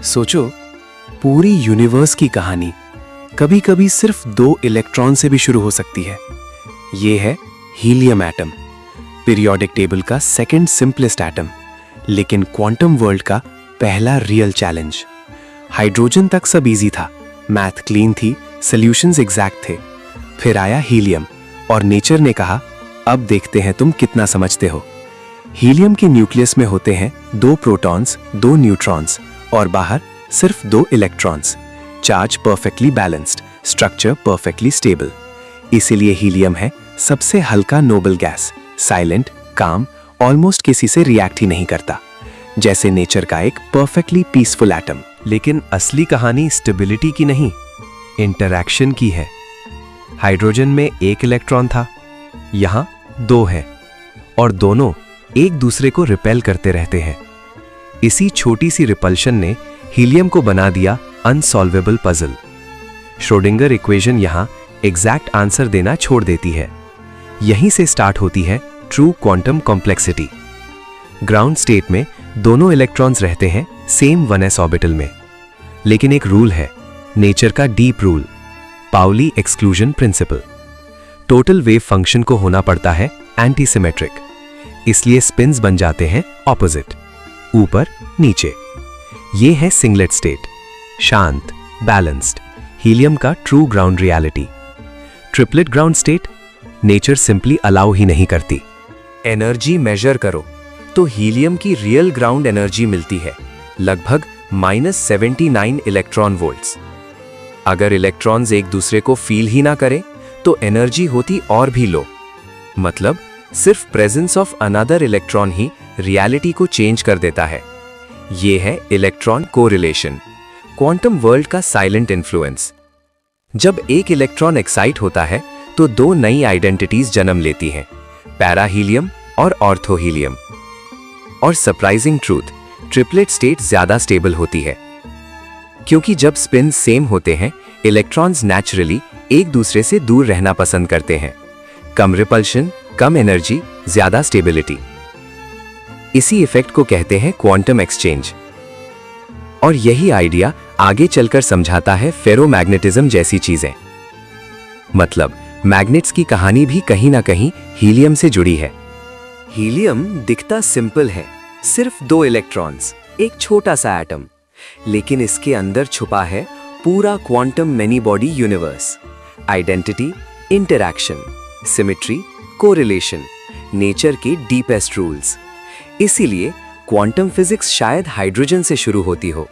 सोचो, पूरी यूनिवर्स की कहानी कभी कभी सिर्फ 2 इलेक्ट्रॉन से भी शुरू हो सकती है। ये है हीलियम एटम, पीरियोडिक टेबल का सेकंड सिंपलेस्ट एटम, लेकिन क्वांटम वर्ल्ड का पहला रियल चैलेंज। हाइड्रोजन तक सब इजी था, मैथ क्लीन थी, सॉल्यूशंस एग्जैक्ट थे। फिर आया हीलियम और नेचर ने कहा, अब देखते हैं तुम कितना समझते हो। हीलियम के न्यूक्लियस में होते हैं 2 प्रोटॉन्स, 2 न्यूट्रॉन्स और बाहर सिर्फ 2 electrons. Charge perfectly balanced, structure perfectly stable. इसीलिए हीलियम है सबसे हल्का नोबल गैस, साइलेंट, काम, ऑलमोस्ट किसी से रिएक्ट ही नहीं करता, जैसे नेचर का एक परफेक्टली पीसफुल एटम। लेकिन असली कहानी स्टेबिलिटी की नहीं, इंटरैक्शन की है। हाइड्रोजन में 1 इलेक्ट्रॉन था, यहां 2 है और दोनों एक दूसरे को रिपेल करते रहते हैं। इसी छोटी सी रिपल्शन ने हीलियम को बना दिया अनसॉल्वेबल पजल। श्रोडिंगर इक्वेशन यहां एग्जैक्ट आंसर देना छोड़ देती है। यहीं से स्टार्ट होती है true quantum complexity. Ground state में दोनों इलेक्ट्रॉन्स रहते हैं सेम 1s ऑर्बिटल में, लेकिन एक रूल है, नेचर का deep rule, Pauli exclusion principle. Total wave function को होना पड़ता है एंटी सिमेट्रिक, इसलिए स्पिन्स बन जाते हैं ऑपोजिट, ऊपर नीचे। ये है सिंगलेट स्टेट, शांत, बैलेंस्ड, हीलियम का true ground reality. Triplet ground state nature simply allow ही नहीं करती। एनर्जी मेजर करो तो हीलियम की रियल ग्राउंड एनर्जी मिलती है लगभग -79 इलेक्ट्रॉन वोल्ट्स। अगर इलेक्ट्रॉन्स एक दूसरे को फील ही ना करें तो एनर्जी होती और भी लो। मतलब सिर्फ presence of another electron he reality को चेंज कर देता है। ये है इलेक्ट्रॉन कोरिलेशन, क्वांटम वर्ल्ड का साइलेंट इन्फ्लुएंस। जब एक इलेक्ट्रॉन एक्साइट होता है तो 2 नई आइडेंटिटीज जन्म लेती हैं, पैरा हीलियम और ऑर्थो हीलियम। और सरप्राइजिंग ट्रूथ, ट्रिपलेट स्टेट ज्यादा स्टेबल होती है, क्योंकि जब स्पिन सेम होते हैं इलेक्ट्रॉन्स नेचुरली एक दूसरे से दूर रहना पसंद करते हैं। कम रिपल्शन, कम एनर्जी, ज्यादा स्टेबिलिटी। इसी इफेक्ट को कहते हैं क्वांटम एक्सचेंज। और यही आइडिया आगे चलकर समझाता है फेरोमैग्नेटिज्म जैसी चीजें। मतलब मैग्नेट्स की कहानी भी कहीं ना कहीं हीलियम से जुड़ी है। हीलियम दिखता सिंपल है, सिर्फ 2 इलेक्ट्रॉन्स, एक छोटा सा एटम, लेकिन इसके अंदर छुपा है पूरा quantum many body universe. Identity, interaction, symmetry, correlation, nature के डीपेस्ट रूल्स। इसीलिए क्वांटम फिजिक्स शायद हाइड्रोजन से शुरू होती हो,